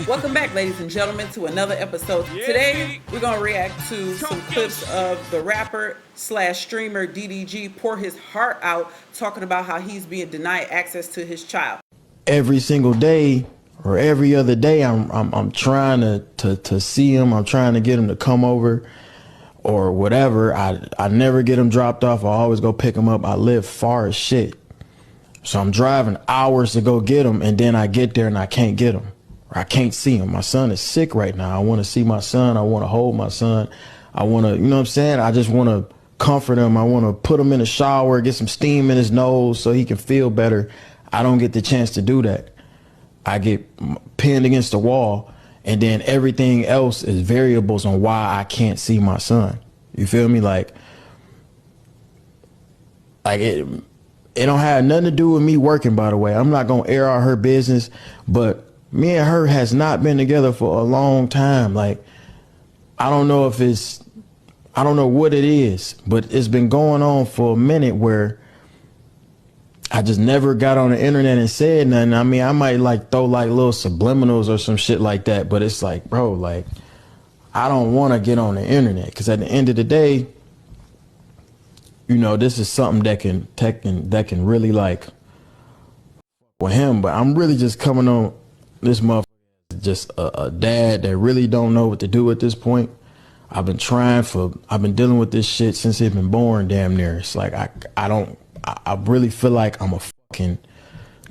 Welcome back, ladies and gentlemen, to another episode. Today, we're going to react to some clips of the rapper slash streamer DDG pour his heart out, talking about how he's being denied access to his child. Every single day or every other day, I'm trying to see him. I'm trying to get him to come over or whatever. I never get him dropped off. I always go pick him up. I live far as shit. So I'm driving hours to go get him, and then I get there and I can't get him. I can't see him. My son is sick right now. I want to see my son. I want to hold my son. I want to, you know what I'm saying? I just want to comfort him. I want to put him in the shower, get some steam in his nose so he can feel better. I don't get the chance to do that. I get pinned against the wall, and then everything else is variables on why I can't see my son. You feel me? Like it don't have nothing to do with me working, by the way. I'm not going to air out her business, but me and her has not been together for a long time. Like, I don't know what it is, but it's been going on for a minute where I just never got on the internet and said nothing. I mean, I might like throw like little subliminals or some shit like that, but it's like, bro, like, I don't want to get on the internet, because at the end of the day, you know, this is something that can really like with him. But I'm really just coming on this motherfucker just a dad that really don't know what to do at this point. I've been dealing with this shit since he's been born, damn near. It's like I really feel like I'm a fucking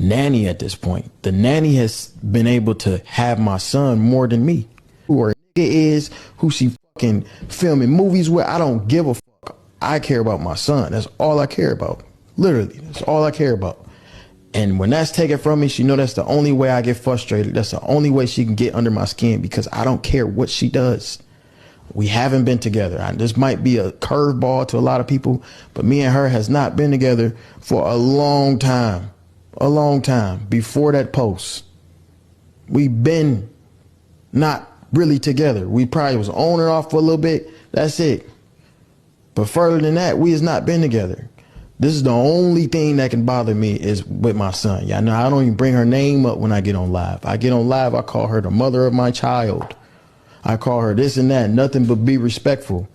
nanny at this point. The nanny has been able to have my son more than me. Who her nigga is, who she fucking filming movies with, I don't give a fuck. I care about my son. That's all I care about. Literally, that's all I care about. And when that's taken from me, she know that's the only way I get frustrated. That's the only way she can get under my skin, because I don't care what she does. We haven't been together. This might be a curveball to a lot of people, but me and her has not been together for a long time. A long time. Before that post, we've been not really together. We probably was on and off for a little bit. That's it. But further than that, we has not been together. This is the only thing that can bother me is with my son. Y'all know I don't even bring her name up when I get on live. I get on live, I call her the mother of my child. I call her this and that, nothing but be respectful.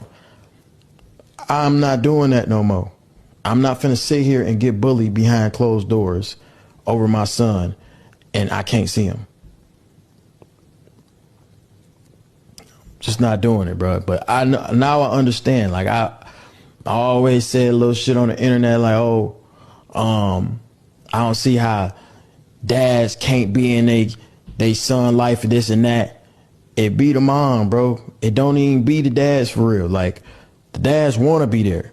I'm not doing that no more. I'm not finna sit here and get bullied behind closed doors over my son and I can't see him. Just not doing it, bro. But now I understand. Like I always said little shit on the internet like, oh, I don't see how dads can't be in they son life and this and that. It be the mom, bro. It don't even be the dads for real. Like, the dads want to be there,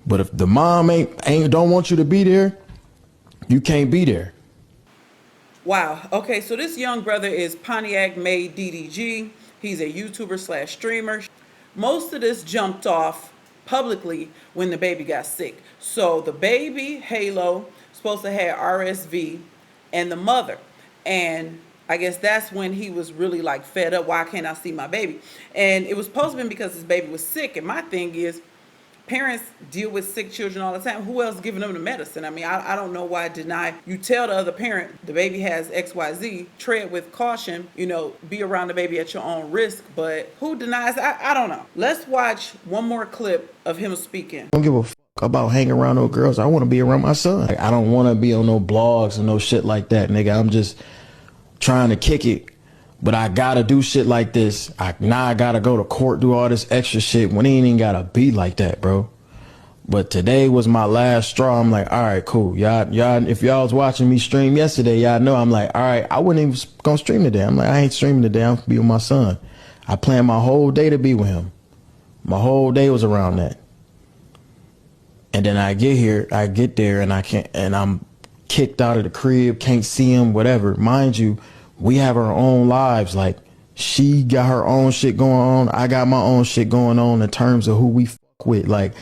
but if the mom don't want you to be there, you can't be there. Wow. Okay, so this young brother is Pontiac made DDG. He's a YouTuber slash streamer. Most of this jumped off publicly when the baby got sick. So the baby, Halo, supposed to have RSV, and the mother. And I guess that's when he was really like fed up. Why can't I see my baby? And it was supposed to be because his baby was sick. And my thing is, parents deal with sick children all the time. Who else giving them the medicine? I mean, I don't know why deny. You tell the other parent the baby has XYZ, tread with caution, you know, be around the baby at your own risk. But who denies? I don't know. Let's watch one more clip of him speaking. I don't give a fuck about hanging around no girls. I want to be around my son. Like, I don't want to be on no blogs and no shit like that, nigga. I'm just trying to kick it. But I gotta do shit like this. Now I gotta go to court, do all this extra shit when it ain't even gotta be like that, bro. But today was my last straw. I'm like, all right, cool. Y'all, if y'all was watching me stream yesterday, y'all know I'm like, all right, I wasn't even gonna stream today. I'm like, I ain't streaming today. I'm gonna be with my son. I planned my whole day to be with him. My whole day was around that. And then I get there and I'm kicked out of the crib, can't see him, whatever. Mind you, we have our own lives. Like, she got her own shit going on. I got my own shit going on in terms of who we fuck with. Like,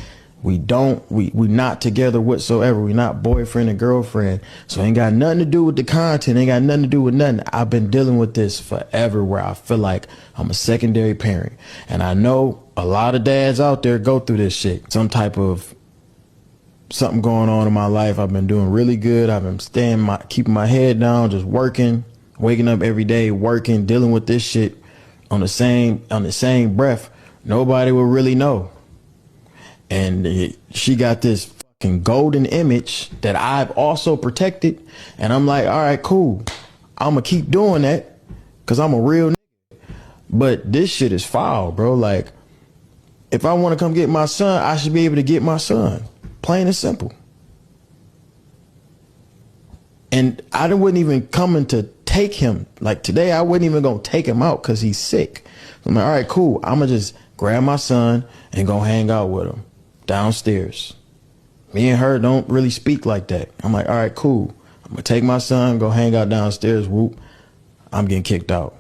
we not together whatsoever. We not boyfriend and girlfriend. So it ain't got nothing to do with the content. Ain't got nothing to do with nothing. I've been dealing with this forever, where I feel like I'm a secondary parent. And I know a lot of dads out there go through this shit. Some type of something going on in my life. I've been doing really good. I've been keeping my head down, just working waking up every day, working, dealing with this shit on the same breath, nobody will really know. And she got this fucking golden image that I've also protected, and I'm like, all right, cool. I'm gonna keep doing that because I'm a real nigga. But this shit is foul, bro. Like, if I want to come get my son, I should be able to get my son. Plain and simple. And I wouldn't even coming to take him. Like today, I wasn't even gonna take him out because he's sick. So I'm like, all right, cool. I'm gonna just grab my son and go hang out with him downstairs. Me and her don't really speak like that. I'm like, all right, cool. I'm gonna take my son, go hang out downstairs. Whoop, I'm getting kicked out.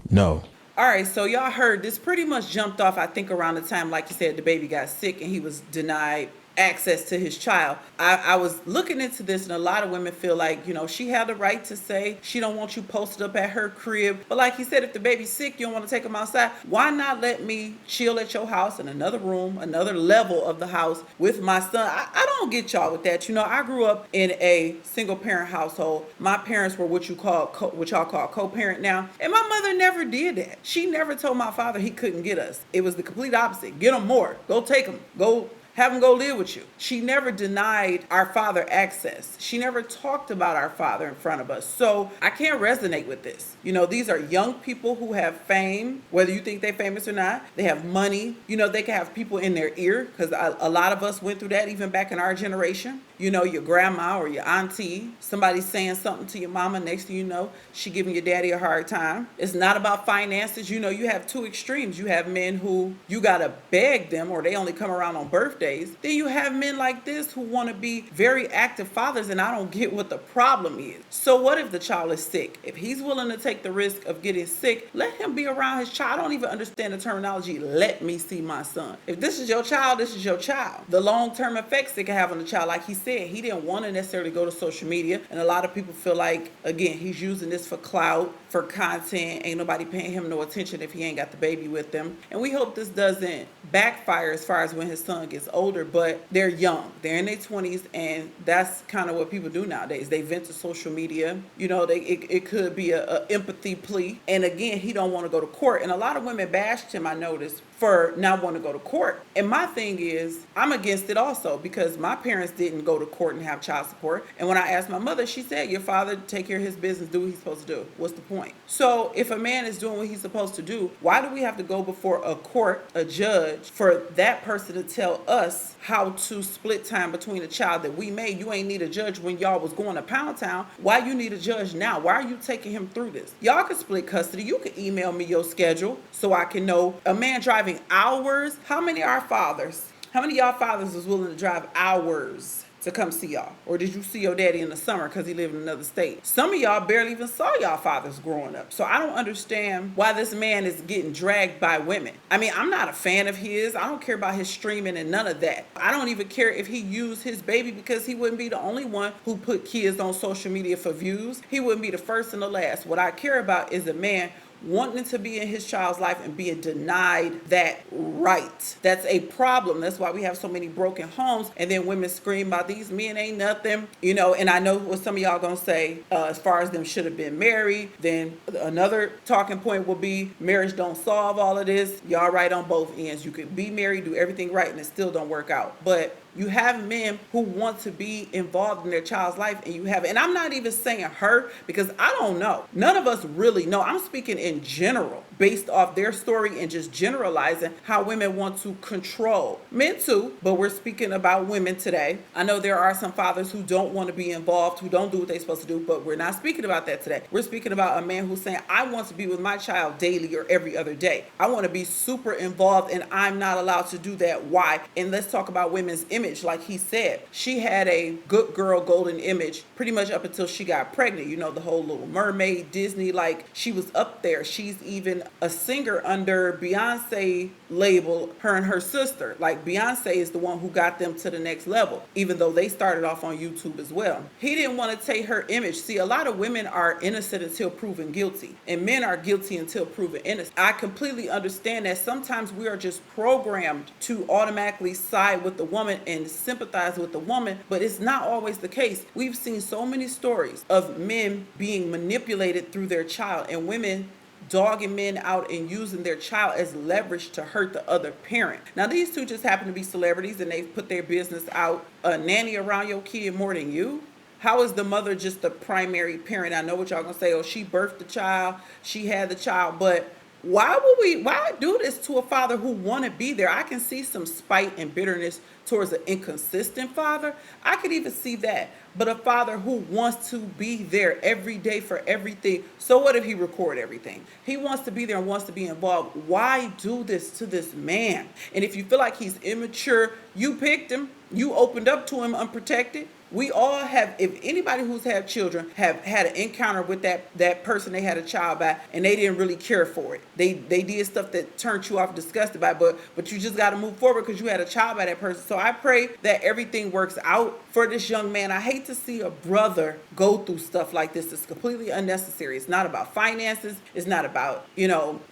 No. All right, so y'all heard this pretty much jumped off, I think, around the time, like you said, the baby got sick and he was denied access to his child. I was looking into this, and a lot of women feel like, she had the right to say she don't want you posted up at her crib. But like he said, if the baby's sick, you don't want to take him outside. Why not let me chill at your house in another room, another level of the house with my son? I don't get y'all with that. I grew up in a single parent household. My parents were what y'all call co-parent now. And my mother never did that. She never told my father he couldn't get us. It was the complete opposite. Get him more. Go take him. Go have him go live with you. She never denied our father access. She never talked about our father in front of us. So I can't resonate with this. These are young people who have fame, whether you think they're famous or not. They have money. They can have people in their ear, because a lot of us went through that even back in our generation. Your grandma or your auntie, somebody saying something to your mama, next thing you know, she giving your daddy a hard time. It's not about finances. You have two extremes. You have men who you gotta beg them, or they only come around on birthdays. Then you have men like this who want to be very active fathers, and I don't get what the problem is. So what if the child is sick? If he's willing to take the risk of getting sick, let him be around his child. I don't even understand the terminology, let me see my son. If this is your child, this is your child. The long-term effects it can have on the child, like he said, he didn't want to necessarily go to social media, and a lot of people feel like, again, he's using this for clout, for content. Ain't nobody paying him no attention if he ain't got the baby with them. And we hope this doesn't backfire as far as when his son gets older, but they're young. They're in their 20s, and that's kind of what people do nowadays. They vent to social media. It could be a empathy plea. And again, he don't want to go to court. And a lot of women bashed him, I noticed, for not wanting to go to court. And my thing is, I'm against it also, because my parents didn't go to court and have child support. And when I asked my mother, she said, your father take care of his business, do what he's supposed to do. What's the point? So if a man is doing what he's supposed to do, why do we have to go before a court, a judge, for that person to tell us how to split time between a child that we made? You ain't need a judge when y'all was going to Pound Town. Why you need a judge now? Why are you taking him through this? Y'all can split custody. You can email me your schedule so I can know. A man driving hours. How many of y'all fathers was willing to drive hours to come see y'all? Or did you see your daddy in the summer because he lived in another state? Some of y'all barely even saw y'all fathers growing up. So I don't understand why this man is getting dragged by women. I mean, I'm not a fan of his. I don't care about his streaming and none of that. I don't even care if he used his baby, because he wouldn't be the only one who put kids on social media for views. He wouldn't be the first and the last. What I care about is a man wanting to be in his child's life and being denied that right. That's a problem. That's why we have so many broken homes. And then women scream about these men ain't nothing, and I know what some of y'all gonna say, as far as them should have been married. Then another talking point will be marriage don't solve all of this. Y'all right on both ends. You could be married, do everything right, and it still don't work out. But you have men who want to be involved in their child's life, and I'm not even saying her, because I don't know. None of us really know. I'm speaking in general, based off their story and just generalizing how women want to control. Men too, but we're speaking about women today. I know there are some fathers who don't want to be involved, who don't do what they're supposed to do, but we're not speaking about that today. We're speaking about a man who's saying, I want to be with my child daily or every other day. I want to be super involved, and I'm not allowed to do that. Why? And let's talk about women's image. Like he said, she had a good girl golden image pretty much up until she got pregnant. The whole Little Mermaid, Disney, like she was up there. She's even a singer under Beyonce label, her and her sister. Like Beyonce is the one who got them to the next level, even though they started off on YouTube as well. He didn't want to take her image. See, a lot of women are innocent until proven guilty, and men are guilty until proven innocent. I completely understand that sometimes we are just programmed to automatically side with the woman and and sympathize with the woman, but it's not always the case. We've seen so many stories of men being manipulated through their child, and women dogging men out and using their child as leverage to hurt the other parent. Now, these two just happen to be celebrities and they've put their business out. A nanny around your kid more than you? How is the mother just the primary parent? I know what y'all gonna say, oh, she birthed the child, she had the child, but why do this to a father who want to be there? I can see some spite and bitterness towards an inconsistent father. I could even see that. But a father who wants to be there every day for everything. So what if he record everything? He wants to be there and wants to be involved. Why do this to this man? And if you feel like he's immature, you picked him. You opened up to him unprotected. We all have, if anybody who's had children have had an encounter with that person they had a child by, and they didn't really care for it. They did stuff that turned you off, disgusted by it, but you just got to move forward because you had a child by that person. So I pray that everything works out for this young man. I hate to see a brother go through stuff like this. It's completely unnecessary. It's not about finances. It's not about,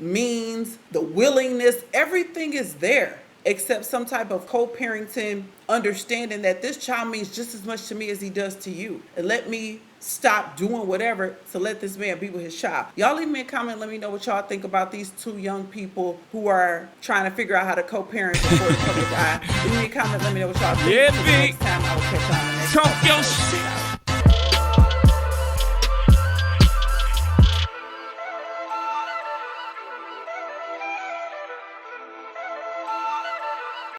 means, the willingness. Everything is there, except some type of co-parenting understanding that this child means just as much to me as he does to you. And let me stop doing whatever to let this man be with his child. Y'all leave me a comment. Let me know what y'all think about these two young people who are trying to figure out how to co-parent before the public eye. Leave me a comment. Let me know what y'all think. Yeah, Until next time, I will catch y'all on the next Talk your episode. shit.